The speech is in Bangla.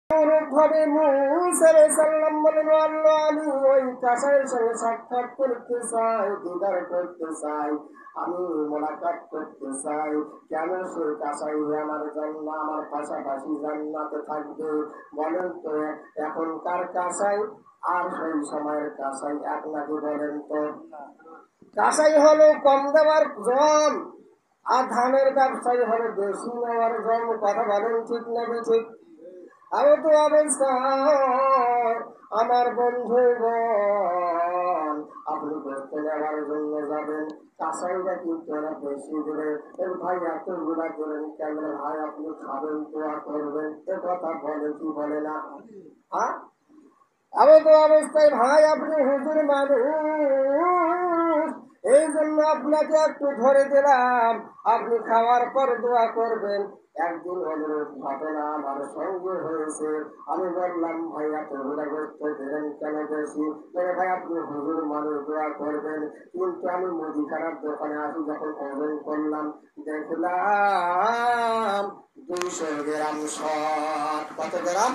ভাবে মুসা আলাইহিস সালাম বলেন, আল্লাহ, আমি ওই কাসাইয়ের সঙ্গে সাক্ষাৎ করতে চাই, দিদার করতে চাই, আমি মোলাকাত করতে চাই। কেন সেই কাসাই আমার জন্য আমার পাশাপাশি জান্নাতে থাকবে? বলেন তো, এখনকার কাসাই আর সেই সময়ের কাসাই এক নাকি? বলেন তো। কাসাই হলো কম দেওয়ার জম, আর ধানের ব্যবসায়ী হলো বেশি নেওয়ার জম। কথা বলেন ঠিক না ঠিক? আমি তো অবস্থায় আমার বন্ধুগণ, আপনি করতে নেওয়ার জন্য যাবেন, কাসাইরা কিন্তু ওরা বেশি দেবে। ভাই এতগুলা দিলেন কেন? ভাই আপনি খাবেন, দোয়া করবেন, এ কথা বলে কি বলে না? হ্যাঁ, আমি তো অবস্থায় ভাই আপনি হুজুর মানুষ, এই জন্য আপনাকে একটু ধরে দিলাম, আপনি খাওয়ার পর দোয়া করবেন। একদিন অনুরোধ ঘটনা আমার সঙ্গে হয়েছে, আমি বললাম ভাই এতগুলা গোস্ত দিলেন কেন বেশি? ভাই আপনি হুজুর মানুষ, দোয়া করবেন। কিন্তু আমি মুদিখানার দোকানে আসি, যখন ওজন করলাম দেখলাম 200 গ্রাম শর্ট। কত গ্রাম?